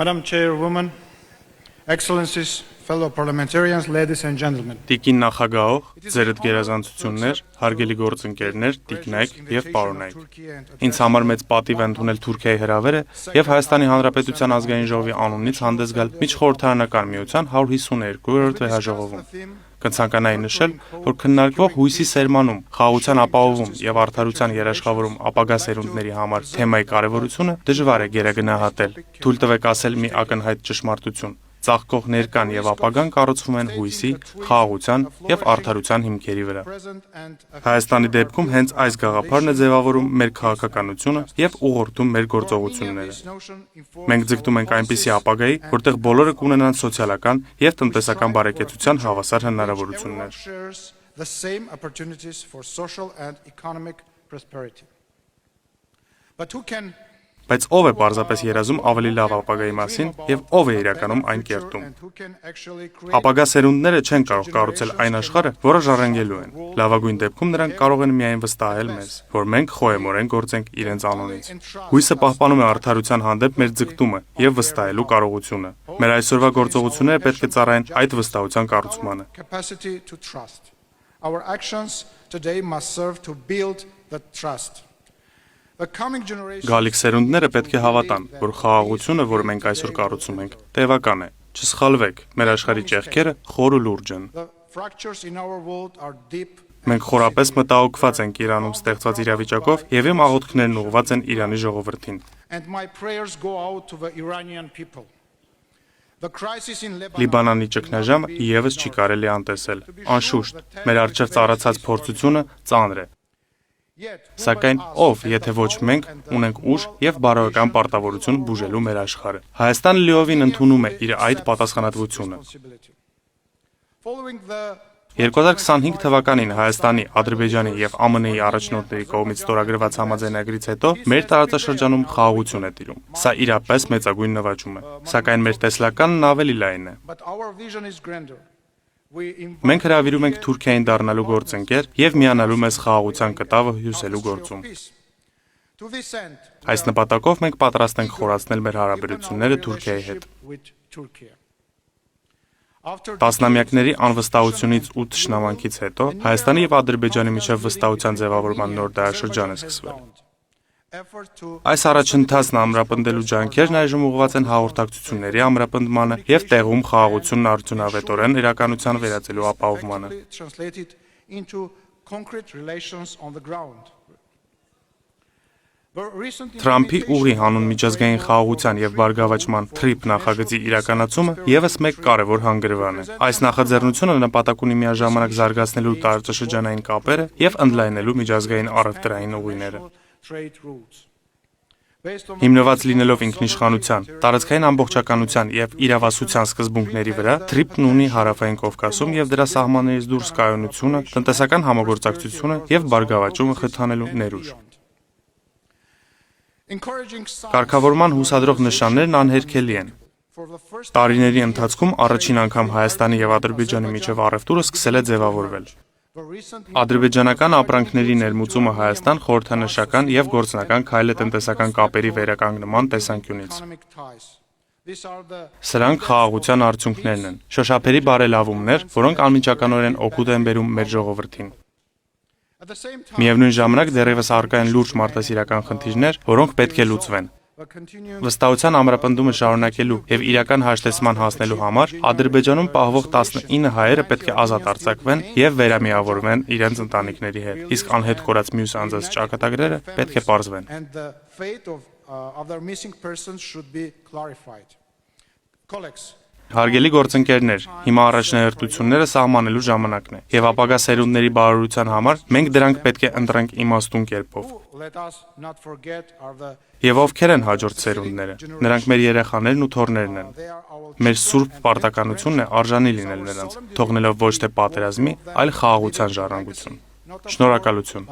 Madam Chairwoman, Excellencies, fellow parliamentarians, ladies and gentlemen. Տիկին նախագահող, ձերդ գերազանցություններ, հարգելի գործընկերներ, տիկնայք եւ պարոնայք։ Ինձ համար մեծ պատիվ է ընդունել Թուրքիայի հրավերը եւ Հայաստանի Հանրապետության ազգային ժողովի անունից հանդես գալ միջխորհրդարանական միության 152-րդ վեհաժողովում։ Կցանկանայի նշել, որ քննարկվող հույսի սերմանում, խաղաղության ապահովում եւ արդարության երաշխավորում ապագա սերունդների համար թեմայի կարեւորությունը դժվար է գերագնահատել։ Թույլ տվեք ասել մի ակնհայտ ճշմարտություն։ Ծաղկող ներկան եւ ապագան կառուցվում են հույսի, խաղաղության եւ արդարության հիմքերի վրա։ Հայաստանի դեպքում հենց այս գաղափարն է ձևավորում մեր քաղաքականությունը եւ ուղղորդում մեր գործողությունները։ Մենք ձգտում ենք այնպիսի ապագայի, որտեղ բոլորը կունենան սոցիալական եւ տնտեսական բարեկեցության հավասար հնարավորություններ։ Բայց ով է պարզապես երազում ավելի լավ ապագայի մասին եւ ով է իրականում այն կերտում։ Ապագա սերունդները չեն կարող կառուցել այն աշխարհը, որը ժառանգելու են։ Լավագույն դեպքում նրանք կարող են միայն վստահել մեզ, որ մենք խոհեմորեն գործենք իրենց անունից։ Հույսը պահպանում է արդարության հանդեպ մեր ձգտումը եւ վստահելու կարողությունը։ Մեր այսօրվա գործողությունները պետք է ծառայեն այդ վստահության կառուցմանը։ Our actions today must serve to build the trust. Գալիք սերունդները պետք է հավատան, որ խաղաղությունը, որ մենք այսօր կառուցում ենք, տևական է։ Չսխալվեք, մեր աշխարհի ճեղքերը խոր ու լուրջ են։ Մենք խորապես մտահոգված ենք Իրանում ստեղծված իրավիճակով եւ իմ աղոթքներն ուղղված են Իրանի ժողովրդին։ Լիբանանի ճգնաժամը եւս չի կարելի անտեսել։ Անշուշտ, մեր առջև ծառացած փորձությունը ծանր է։ Սակայն ով, եթե ոչ մենք, ունենք ուժ եւ բարոյական պարտավորություն բուժելու մեր աշխարհը։ Հայաստանը լիովին ընդունում է իր այդ պատասխանատվությունը։ 2025 թվականին Հայաստանի, Ադրբեջանի եւ ԱՄՆ-ի առաջնորդների կողմից ստորագրված համաձայնագրից հետո մեր տարածաշրջանում խաղաղություն է տիրում։ Սա իրապես մեծագույն նվաճում է, սակայն մեր տեսլականն ավելի լայն է։ Մենք հրավիրում ենք Թուրքիային դառնալու գործընկեր եւ միանալու մեզ խաղաղության կտավը հյուսելու գործում։ Այս նպատակով մենք պատրաստ ենք խորացնել մեր հարաբերությունները Թուրքիայի հետ։ Տասնամյակների անվստահությունից ու թշնամանքից հետո Հայաստանի եւ Ադրբեջանի միջև վստահության ձևավորման նոր դարաշրջան է սկսվել։ Այս առաջընթացն ամրապնդելու ջանքերն այժմ ուղղված են հաղորդակցությունների ամրապնդմանը եւ տեղում խաղաղությունն արդյունավետորեն իրականության վերածելու ապահովմանը։ Թրամփի ուղի հանուն միջազգային խաղաղության եւ բարգավաճման TRIP նախագծի իրականացումը եւս մեկ կարևոր հանգրվան է։ Այս նախաձեռնությունը նպատակ ունի միաժամանակ զարգացնելու տարածաշրջանային կապերը եւ ընդլայնելու միջազգային առևտրային ուղիները։ Հիմնված լինելով ինքնիշխանության, տարածքային ամբողջականության եւ իրավասության սկզբունքների վրա, TRIP-ն ունի Հարավային Կովկասում եւ դրա սահմաններից դուրս կայունությունը, տնտեսական համագործակցությունը եւ բարգավաճումը խթանելու ներուժ։ Կարգավորման հուսադրող նշաններն անհերքելի են։ Տարիների ընթացքում առաջին անգամ Հայաստանի եւ Ադրբեջանի միջև առևտուրը սկսել է ձևավորվել։ Ադրբեջանական ապրանքների ներմուծումը Հայաստան խորհրդանշական եւ գործնական քայլ է տնտեսական կապերի վերականգնման տեսանկյունից։ Սրանք խաղաղության արդյունքներն են, շոշափերի բարելավումներ, որոնք անմիջականորեն օգուտ են բերում մեր ժողովրդին։ Միևնույն ժամանակ դեռևս առկա են լուրջ մարդասիրական խնդիրներ, որոնք պետք է լուծվեն։ Վստահության ամրապնդումը շարունակելու եւ իրական հաշտեցման հասնելու համար Ադրբեջանում պահվող 19 հայերը պետք է ազատ արձակվեն եւ վերամիավորվեն իրենց ընտանիքների հետ, իսկ անհետ կորած մյուս անձանց ճակատագրերը պետք է պարզվեն։ Հարգելի գործընկերներ, հիմա առաջնահերթությունները սահմանելու ժամանակն է, եւ ապագա սերունդների բարօրության համար մենք դրանք պետք է ընտրենք իմաստուն կերպով։ Եվ ովքեր են հաջորդ սերունդները։ Նրանք մեր երեխաներն ու թոռներն են։ Մեր սուրբ պարտականությունն է արժանի լինել նրանց, թողնելով ոչ թե պատերազմի, այլ խաղաղության ժառանգություն։ Շնորհակալություն։